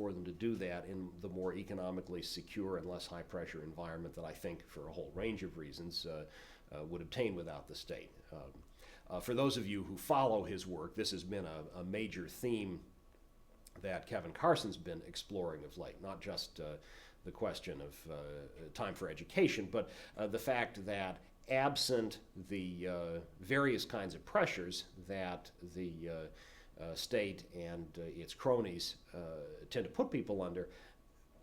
for them to do that in the more economically secure and less high-pressure environment that I think, for a whole range of reasons, would obtain without the state. For those of you who follow his work, this has been a major theme that Kevin Carson's been exploring of late, not just the question of time for education, but the fact that absent the various kinds of pressures that the state and its cronies tend to put people under,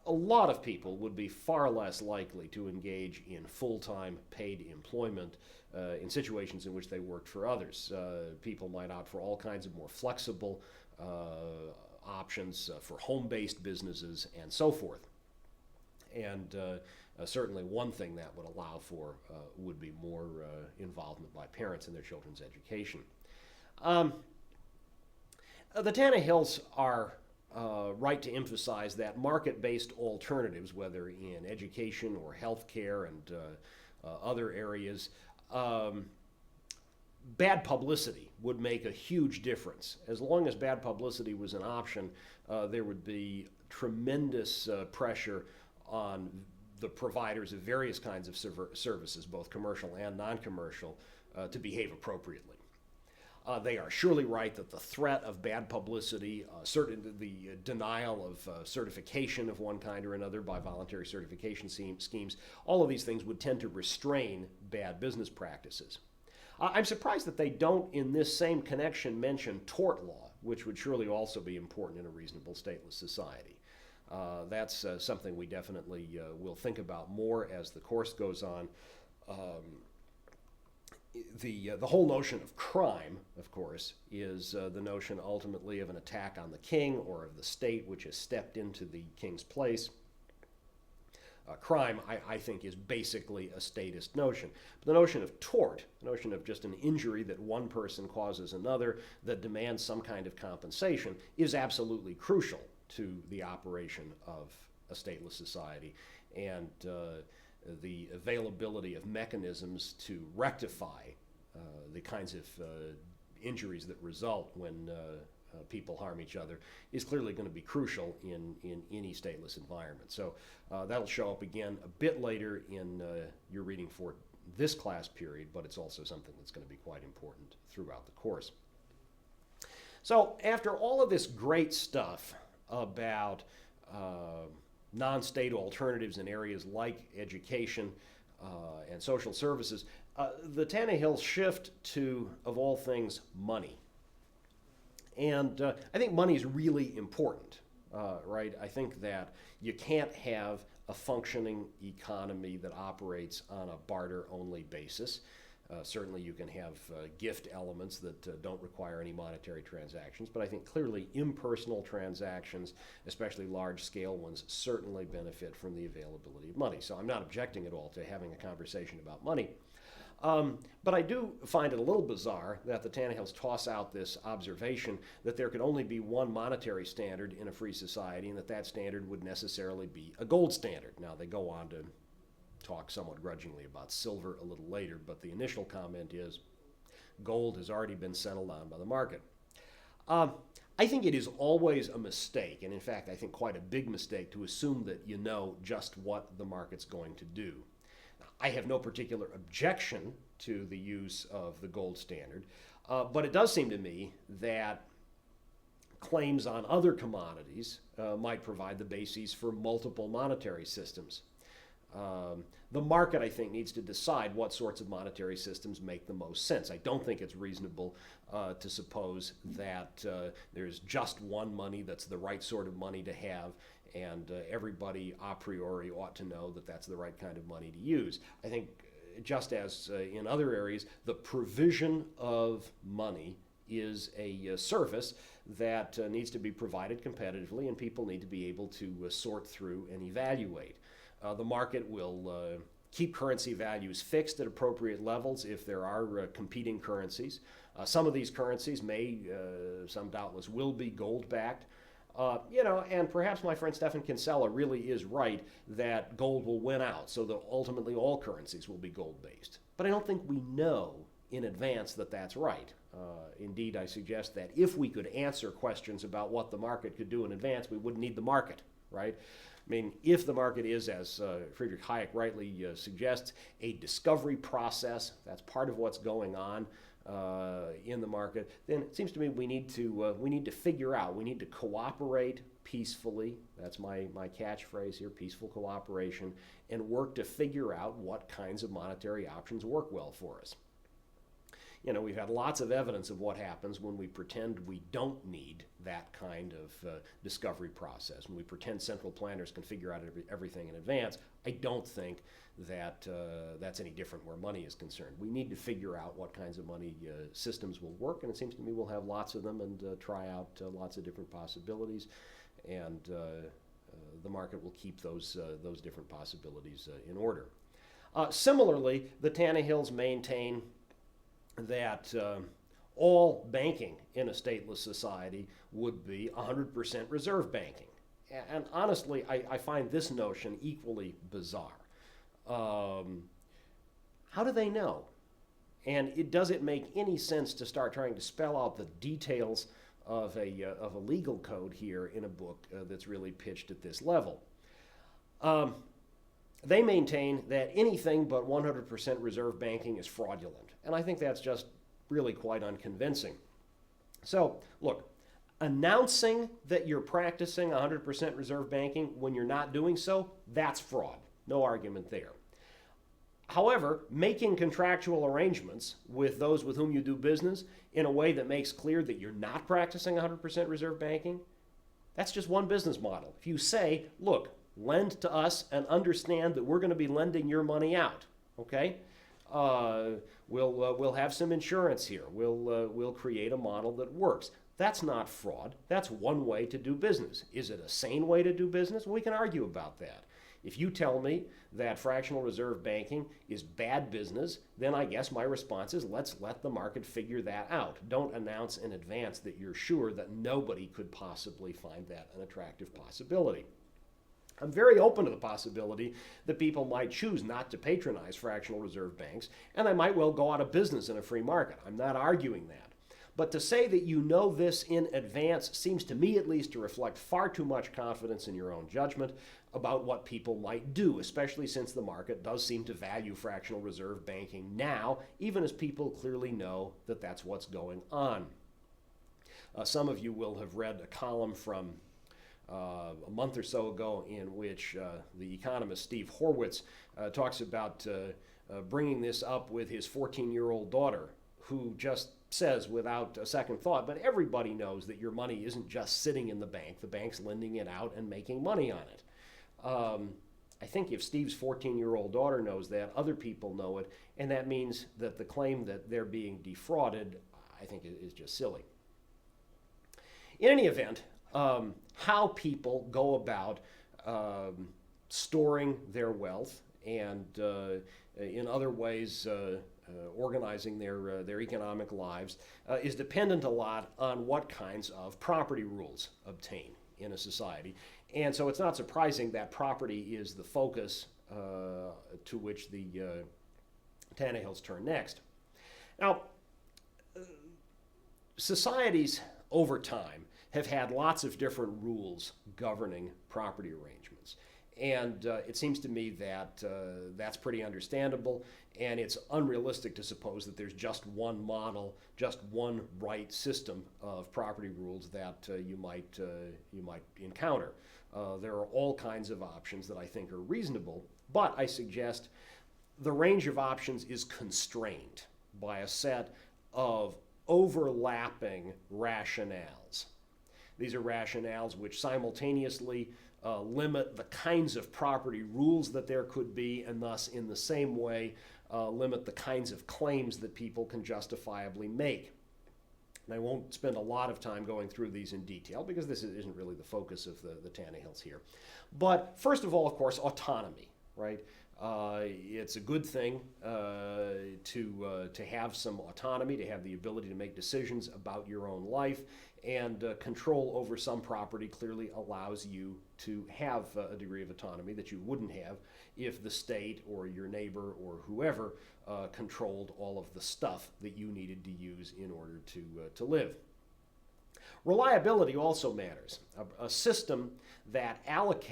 a lot of people would be far less likely to engage in full-time paid employment in situations in which they worked for others. People might opt for all kinds of more flexible options for home-based businesses and so forth. And certainly one thing that would allow for would be more involvement by parents in their children's education. The Tannehills are right to emphasize that market-based alternatives, whether in education or healthcare and other areas, bad publicity would make a huge difference. As long as bad publicity was an option, there would be tremendous pressure on the providers of various kinds of services, both commercial and non-commercial, to behave appropriately. They are surely right that the threat of bad publicity, the denial of certification of one kind or another by voluntary certification schemes, all of these things would tend to restrain bad business practices. I'm surprised that they don't, in this same connection, mention tort law, which would surely also be important in a reasonable stateless society. That's something we definitely will think about more as the course goes on. The whole notion of crime, of course, is the notion ultimately of an attack on the king or of the state which has stepped into the king's place. Crime, I think, is basically a statist notion. But the notion of tort, the notion of just an injury that one person causes another that demands some kind of compensation, is absolutely crucial to the operation of a stateless society. And the availability of mechanisms to rectify the kinds of injuries that result when people harm each other is clearly going to be crucial in any stateless environment. So that'll show up again a bit later in your reading for this class period, but it's also something that's going to be quite important throughout the course. So after all of this great stuff about non-state alternatives in areas like education and social services, the Tannehills shift to, of all things, money. And I think money is really important, right? I think that you can't have a functioning economy that operates on a barter-only basis. Certainly you can have gift elements that don't require any monetary transactions, but I think clearly impersonal transactions, especially large-scale ones, certainly benefit from the availability of money. So I'm not objecting at all to having a conversation about money. But I do find it a little bizarre that the Tannehills toss out this observation that there could only be one monetary standard in a free society and that standard would necessarily be a gold standard. Now, they go on to talk somewhat grudgingly about silver a little later, but the initial comment is gold has already been settled on by the market. I think it is always a mistake, and in fact I think quite a big mistake, to assume that you know just what the market's going to do. I have no particular objection to the use of the gold standard, but it does seem to me that claims on other commodities might provide the bases for multiple monetary systems. The market, I think, needs to decide what sorts of monetary systems make the most sense. I don't think it's reasonable to suppose that there's just one money that's the right sort of money to have, and everybody a priori ought to know that that's the right kind of money to use. I think, just as in other areas, the provision of money is a service that needs to be provided competitively, and people need to be able to sort through and evaluate. The market will keep currency values fixed at appropriate levels if there are competing currencies. Some of these currencies may, some doubtless will be gold-backed. And perhaps my friend Stephan Kinsella really is right that gold will win out, so that ultimately all currencies will be gold-based. But I don't think we know in advance that that's right. Indeed, I suggest that if we could answer questions about what the market could do in advance, we wouldn't need the market, right? I mean, if the market is, as Friedrich Hayek rightly suggests, a discovery process, that's part of what's going on in the market, then it seems to me we need to figure out, we need to cooperate peacefully, that's my catchphrase here, peaceful cooperation, and work to figure out what kinds of monetary options work well for us. You know, we've had lots of evidence of what happens when we pretend we don't need that kind of discovery process. When we pretend central planners can figure out everything in advance, I don't think that that's any different where money is concerned. We need to figure out what kinds of money systems will work, and it seems to me we'll have lots of them and try out lots of different possibilities, and the market will keep those different possibilities in order. Similarly, the Tannehills maintain that all banking in a stateless society would be 100% reserve banking. And honestly, I find this notion equally bizarre. How do they know? And does it make any sense to start trying to spell out the details of a legal code here in a book that's really pitched at this level? They maintain that anything but 100% reserve banking is fraudulent. And I think that's just really quite unconvincing. So, look, announcing that you're practicing 100% reserve banking when you're not doing so, that's fraud. No argument there. However, making contractual arrangements with those with whom you do business in a way that makes clear that you're not practicing 100% reserve banking, that's just one business model. If you say, look, lend to us and understand that we're going to be lending your money out, okay? We'll have some insurance here. We'll create a model that works. That's not fraud. That's one way to do business. Is it a sane way to do business? Well, we can argue about that. If you tell me that fractional reserve banking is bad business, then I guess my response is let's let the market figure that out. Don't announce in advance that you're sure that nobody could possibly find that an attractive possibility. I'm very open to the possibility that people might choose not to patronize fractional reserve banks, and they might well go out of business in a free market. I'm not arguing that. But to say that you know this in advance seems to me at least to reflect far too much confidence in your own judgment about what people might do, especially since the market does seem to value fractional reserve banking now, even as people clearly know that that's what's going on. Some of you will have read a column from a month or so ago in which the economist Steve Horwitz talks about bringing this up with his 14-year-old daughter, who just says without a second thought, but everybody knows that your money isn't just sitting in the bank's lending it out and making money on it. I think if Steve's 14-year-old daughter knows that, other people know it, and that means that the claim that they're being defrauded, I think, is just silly. In any event, how people go about storing their wealth and in other ways organizing their economic lives is dependent a lot on what kinds of property rules obtain in a society. And so it's not surprising that property is the focus to which the Tannehills turn next. Now, societies over time have had lots of different rules governing property arrangements. And it seems to me that that's pretty understandable, and it's unrealistic to suppose that there's just one model, just one right system of property rules that you might encounter. There are all kinds of options that I think are reasonable, but I suggest the range of options is constrained by a set of overlapping rationales. These are rationales which simultaneously limit the kinds of property rules that there could be, and thus in the same way limit the kinds of claims that people can justifiably make. And I won't spend a lot of time going through these in detail because this isn't really the focus of the Tannehills here. But first of all, of course, autonomy, right? It's a good thing to have some autonomy, to have the ability to make decisions about your own life. And control over some property clearly allows you to have a degree of autonomy that you wouldn't have if the state or your neighbor or whoever controlled all of the stuff that you needed to use in order to live. Reliability also matters. A system that allocates